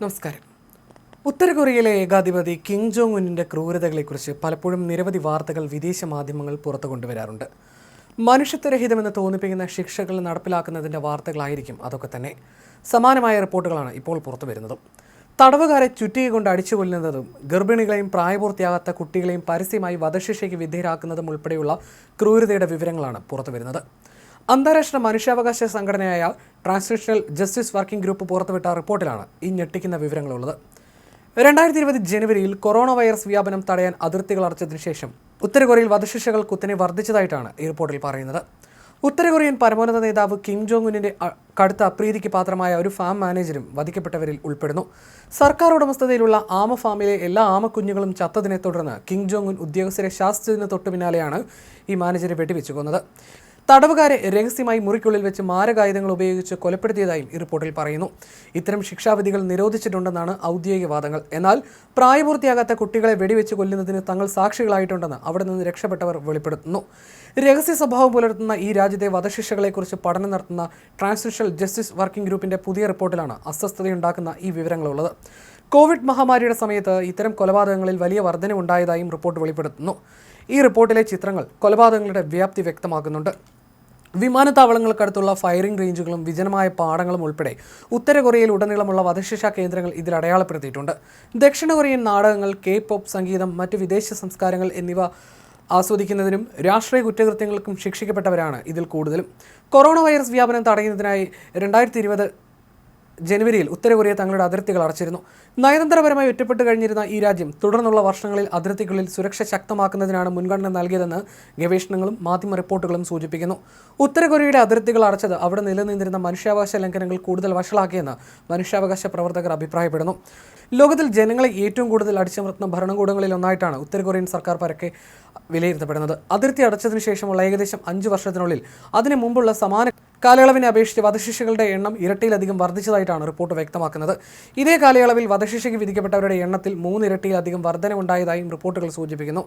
നമസ്കാരം. ഉത്തര കൊറിയയിലെ ഏകാധിപതി Kim Jong ഉന്നിൻ്റെ ക്രൂരതകളെക്കുറിച്ച് പലപ്പോഴും നിരവധി വാർത്തകൾ വിദേശ മാധ്യമങ്ങൾ പുറത്തു കൊണ്ടുവരാറുണ്ട്. മനുഷ്യത്വരഹിതമെന്ന് തോന്നിപ്പിക്കുന്ന ശിക്ഷകൾ നടപ്പിലാക്കുന്നതിൻ്റെ വാർത്തകളായിരിക്കും അതൊക്കെ തന്നെ. സമാനമായ റിപ്പോർട്ടുകളാണ് ഇപ്പോൾ പുറത്തു വരുന്നതും. തടവുകാരെ ചുറ്റിക കൊണ്ട് അടിച്ചു കൊല്ലുന്നതും ഗർഭിണികളെയും പ്രായപൂർത്തിയാകാത്ത കുട്ടികളെയും പരസ്യമായി വധശിക്ഷയ്ക്ക് വിധേയരാക്കുന്നതും ഉൾപ്പെടെയുള്ള ക്രൂരതയുടെ വിവരങ്ങളാണ് പുറത്തു വരുന്നത്. അന്താരാഷ്ട്ര മനുഷ്യാവകാശ സംഘടനയായ ട്രാൻസ്നാഷണൽ ജസ്റ്റിസ് വർക്കിംഗ് ഗ്രൂപ്പ് പുറത്തുവിട്ട റിപ്പോർട്ടിലാണ് ഈ ഞെട്ടിക്കുന്ന വിവരങ്ങളുള്ളത്. 2020 ജനുവരിയിൽ കൊറോണ വൈറസ് വ്യാപനം തടയാൻ അതിർത്തികൾ അടച്ചതിനു ശേഷം ഉത്തര കൊറിയയിൽ വധശിക്ഷകൾ കുത്തനെ വർദ്ധിച്ചതായിട്ടാണ് ഈ റിപ്പോർട്ടിൽ പറയുന്നത്. ഉത്തര കൊറിയൻ പരമോന്നത നേതാവ് കിം ജോങ് ഉന്നിൻ്റെ കടുത്ത അപ്രീതിക്ക് പാത്രമായ ഒരു ഫാം മാനേജരും വധിക്കപ്പെട്ടവരിൽ ഉൾപ്പെടുന്നു. സർക്കാർ ഉടമസ്ഥതയിലുള്ള ആമ ഫാമിലെ എല്ലാ ആമക്കുഞ്ഞുങ്ങളും ചത്തതിനെ തുടർന്ന് കിം ജോങ് ഉൻ ഉദ്യോഗസ്ഥരെ ശാസിച്ചതിന് തൊട്ടു പിന്നാലെയാണ് ഈ മാനേജരെ വെടിവെച്ചു കൊന്നത്. തടവുകാരെ രഹസ്യമായി മുറിക്കുള്ളിൽ വെച്ച് മാരകായുധങ്ങൾ ഉപയോഗിച്ച് കൊലപ്പെടുത്തിയതായും ഈ റിപ്പോർട്ടിൽ പറയുന്നു. ഇത്തരം ശിക്ഷാവിധികൾ നിരോധിച്ചിട്ടുണ്ടെന്നാണ് ഔദ്യോഗിക വാദങ്ങൾ. എന്നാൽ പ്രായപൂർത്തിയാകാത്ത കുട്ടികളെ വെടിവെച്ച് കൊല്ലുന്നതിന് തങ്ങൾ സാക്ഷികളായിട്ടുണ്ടെന്ന് അവിടെ നിന്ന് രക്ഷപ്പെട്ടവർ വെളിപ്പെടുത്തുന്നു. രഹസ്യ സ്വഭാവം പുലർത്തുന്ന ഈ രാജ്യത്തെ വധശിക്ഷകളെക്കുറിച്ച് പഠനം നടത്തുന്ന ട്രാൻസ്നാഷണൽ ജസ്റ്റിസ് വർക്കിംഗ് ഗ്രൂപ്പിൻ്റെ പുതിയ റിപ്പോർട്ടിലാണ് അസ്വസ്ഥതയുണ്ടാക്കുന്ന ഈ വിവരങ്ങളുള്ളത്. കോവിഡ് മഹാമാരിയുടെ സമയത്ത് ഇത്തരം കൊലപാതകങ്ങളിൽ വലിയ വർധനവുണ്ടായതായും റിപ്പോർട്ട് വെളിപ്പെടുത്തുന്നു. ഈ റിപ്പോർട്ടിലെ ചിത്രങ്ങൾ കൊലപാതകങ്ങളുടെ വ്യാപ്തി വ്യക്തമാക്കുന്നുണ്ട്. വിമാനത്താവളങ്ങൾക്കടുത്തുള്ള ഫയറിംഗ് റേഞ്ചുകളും വിജനമായ പാടങ്ങളും ഉൾപ്പെടെ ഉത്തര കൊറിയയിൽ ഉടനീളമുള്ള വധശിക്ഷാ കേന്ദ്രങ്ങൾ ഇതിൽ അടയാളപ്പെടുത്തിയിട്ടുണ്ട്. ദക്ഷിണ കൊറിയൻ നാടകങ്ങൾ, K-pop സംഗീതം, മറ്റ് വിദേശ സംസ്കാരങ്ങൾ എന്നിവ ആസ്വദിക്കുന്നതിനും രാഷ്ട്രീയ കുറ്റകൃത്യങ്ങൾക്കും ശിക്ഷിക്കപ്പെട്ടവരാണ് ഇതിൽ കൂടുതലും. കൊറോണ വൈറസ് വ്യാപനം തടയുന്നതിനായി 2020 ജനുവരിയിൽ ഉത്തര കൊറിയ തങ്ങളുടെ അതിർത്തികൾ അടച്ചിരുന്നു. നയതന്ത്രപരമായി ഒറ്റപ്പെട്ട് കഴിഞ്ഞിരുന്ന ഈ രാജ്യം തുടർന്നുള്ള വർഷങ്ങളിൽ അതിർത്തികളിൽ സുരക്ഷ ശക്തമാക്കുന്നതിനാണ് മുൻഗണന നൽകിയതെന്ന് ഗവേഷണങ്ങളും മാധ്യമ റിപ്പോർട്ടുകളും സൂചിപ്പിക്കുന്നു. ഉത്തര കൊറിയയുടെ അതിർത്തികൾ അടച്ചത് അവിടെ നിലനിന്നിരുന്ന മനുഷ്യാവകാശ ലംഘനങ്ങൾ കൂടുതൽ വഷളാക്കിയെന്ന് മനുഷ്യാവകാശ പ്രവർത്തകർ അഭിപ്രായപ്പെടുന്നു. ലോകത്തിൽ ജനങ്ങളെ ഏറ്റവും കൂടുതൽ അടിച്ചമർത്തുന്ന ഭരണകൂടങ്ങളിൽ ഒന്നായിട്ടാണ് ഉത്തര കൊറിയൻ സർക്കാർ പരക്കെ വിലയിരുത്തപ്പെടുന്നത്. അതിർത്തി അടച്ചതിനു ശേഷമുള്ള ഏകദേശം 5 വർഷത്തിനുള്ളിൽ അതിനു മുമ്പുള്ള സമാന കാലയളവിനെ അപേക്ഷിച്ച് വധശിക്ഷകളുടെ എണ്ണം ഇരട്ടിയിലധികം വർദ്ധിച്ചതായിട്ടാണ് റിപ്പോർട്ട് വ്യക്തമാക്കുന്നത്. ഇതേ കാലയളവിൽ വധശിക്ഷയ്ക്ക് വിധിക്കപ്പെട്ടവരുടെ എണ്ണത്തിൽ 3 ഇരട്ടിയിലധികം വർധനവുണ്ടായതായും റിപ്പോർട്ടുകൾ സൂചിപ്പിക്കുന്നു.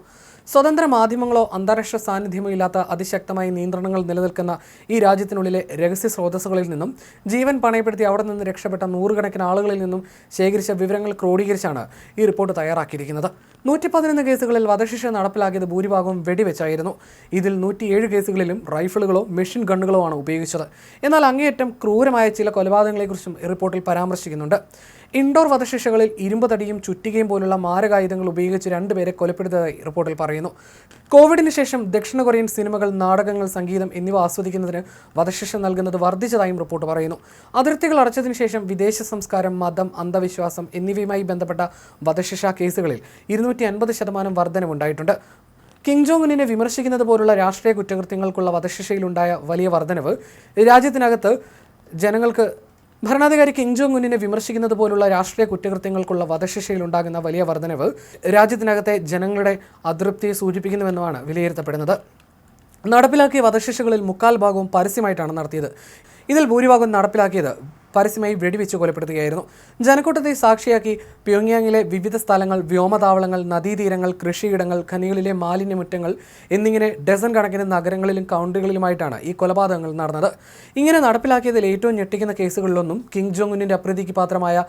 സ്വതന്ത്ര മാധ്യമങ്ങളോ അന്താരാഷ്ട്ര സാന്നിധ്യമോ ഇല്ലാത്ത അതിശക്തമായ നിയന്ത്രണങ്ങൾ നിലനിൽക്കുന്ന ഈ രാജ്യത്തിനുള്ളിലെ രഹസ്യ സ്രോതസ്സുകളിൽ നിന്നും ജീവൻ പണയപ്പെടുത്തി അവിടെ നിന്ന് രക്ഷപ്പെട്ട നൂറുകണക്കിന് ആളുകളിൽ നിന്നും ശേഖരിച്ച വിവരങ്ങൾ ക്രോഡീകരിച്ചാണ് ഈ റിപ്പോർട്ട് തയ്യാറാക്കിയിരിക്കുന്നത്. 111 കേസുകളിൽ വധശിക്ഷ നടപ്പിലാക്കിയത് ഭൂരിഭാഗവും വെടിവെച്ചായിരുന്നു. ഇതിൽ 107 കേസുകളിലും റൈഫിളുകളോ മെഷീൻ ഗണ്ണുകളോ ആണ് ഉപയോഗിച്ചത്. എന്നാൽ അങ്ങേയറ്റം ക്രൂരമായ ചില കൊലപാതകങ്ങളെക്കുറിച്ചും റിപ്പോർട്ടിൽ പരാമർശിക്കുന്നുണ്ട്. ഇൻഡോർ വധശിക്ഷകളിൽ ഇരുമ്പ് തടിയും ചുറ്റികയും പോലുള്ള മാരകായുധങ്ങൾ ഉപയോഗിച്ച് 2 പേരെ കൊലപ്പെടുത്തിയതായി റിപ്പോർട്ടിൽ പറയുന്നു. കോവിഡിന് ശേഷം ദക്ഷിണ കൊറിയൻ സിനിമകൾ, നാടകങ്ങൾ, സംഗീതം എന്നിവ ആസ്വദിക്കുന്നതിന് വധശിക്ഷ നൽകുന്നത് വർദ്ധിച്ചതായും റിപ്പോർട്ട് പറയുന്നു. അതിർത്തികൾ അടച്ചതിനു ശേഷം വിദേശ സംസ്കാരം, മതം, അന്ധവിശ്വാസം എന്നിവയുമായി ബന്ധപ്പെട്ട വധശിക്ഷാ കേസുകളിൽ 250% വർധനവുണ്ടായിട്ടുണ്ട്. കിം ജോങ് ഉന്നിനെ വിമർശിക്കുന്നത് പോലുള്ള രാഷ്ട്രീയ കുറ്റകൃത്യങ്ങൾക്കുള്ള വധശിക്ഷയിലുണ്ടായ വലിയ വർധനവ് രാജ്യത്തിനകത്ത് ജനങ്ങൾക്ക് ഭരണാധികാരി കിം ജോങ് ഉന്നിനെ വിമർശിക്കുന്നത് പോലുള്ള രാഷ്ട്രീയ കുറ്റകൃത്യങ്ങൾക്കുള്ള വധശിക്ഷയിലുണ്ടാകുന്ന വലിയ വർധനവ് രാജ്യത്തിനകത്തെ ജനങ്ങളുടെ അതൃപ്തിയെ സൂചിപ്പിക്കുന്നുവെന്നുമാണ് വിലയിരുത്തപ്പെടുന്നത്. നടപ്പിലാക്കിയ വധശിക്ഷകളിൽ 3/4 ഭാഗവും പരസ്യമായിട്ടാണ് നടത്തിയത്. ഇതിൽ ഭൂരിഭാഗം നടപ്പിലാക്കിയത് പരസ്യമായി വെടിവെച്ച് കൊലപ്പെടുത്തുകയായിരുന്നു. ജനക്കൂട്ടത്തെ സാക്ഷിയാക്കി പ്യോങ്യാങ്ങിലെ വിവിധ സ്ഥലങ്ങൾ, വ്യോമതാവളങ്ങൾ, നദീതീരങ്ങൾ, കൃഷിയിടങ്ങൾ, ഖനികളിലെ മാലിന്യമുറ്റങ്ങൾ എന്നിങ്ങനെ ഡസൻ കണക്കിന് നഗരങ്ങളിലും കൗണ്ടികളിലുമായിട്ടാണ് ഈ കൊലപാതകങ്ങൾ നടന്നത്. ഇങ്ങനെ നടപ്പിലാക്കിയതിൽ ഏറ്റവും ഞെട്ടിക്കുന്ന കേസുകളിലൊന്നും കിം ജോങ് ഉന്നിൻ്റെ അപ്രീതിക്ക് പാത്രമായ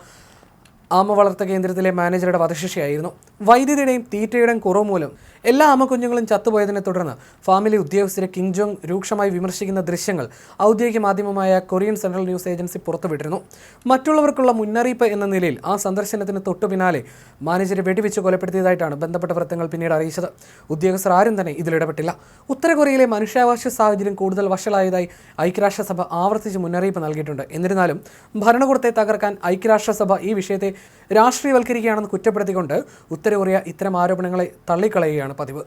ആമ വളർത്ത കേന്ദ്രത്തിലെ മാനേജറുടെ വധശിക്ഷയായിരുന്നു. വൈദ്യുതിയുടെയും തീറ്റയുടെയും കുറവ് മൂലം എല്ലാ ആമക്കുഞ്ഞുങ്ങളും ചത്തുപോയതിനെ തുടർന്ന് ഫാമിലെ ഉദ്യോഗസ്ഥരെ കിം ജോങ് രൂക്ഷമായി വിമർശിക്കുന്ന ദൃശ്യങ്ങൾ ഔദ്യോഗിക മാധ്യമമായ കൊറിയൻ സെൻട്രൽ ന്യൂസ് ഏജൻസി പുറത്തുവിട്ടിരുന്നു. മറ്റുള്ളവർക്കുള്ള മുന്നറിയിപ്പ് എന്ന നിലയിൽ ആ സന്ദർശനത്തിന് തൊട്ടു പിന്നാലെ മാനേജരെ വെടിവെച്ച് കൊലപ്പെടുത്തിയതായിട്ടാണ് ബന്ധപ്പെട്ട വൃത്തങ്ങൾ പിന്നീട് അറിയിച്ചത്. ഉദ്യോഗസ്ഥർ ആരും തന്നെ ഇതിലിടപെട്ടില്ല. ഉത്തര കൊറിയയിലെ മനുഷ്യാവകാശ സാഹചര്യം കൂടുതൽ വഷളായതായി ഐക്യരാഷ്ട്രസഭ ആവർത്തിച്ച് മുന്നറിയിപ്പ് നൽകിയിട്ടുണ്ട്. എന്നിരുന്നാലും ഭരണകൂടത്തെ തകർക്കാൻ ഐക്യരാഷ്ട്രസഭ ഈ വിഷയത്തെ രാഷ്ട്രീയവൽക്കരിക്കുകയാണെന്ന് കുറ്റപ്പെടുത്തിക്കൊണ്ട് ഉത്തര കൊറിയ ഇത്തരം ആരോപണങ്ങളെ തള്ളിക്കളയുകയാണ് പതിവ്.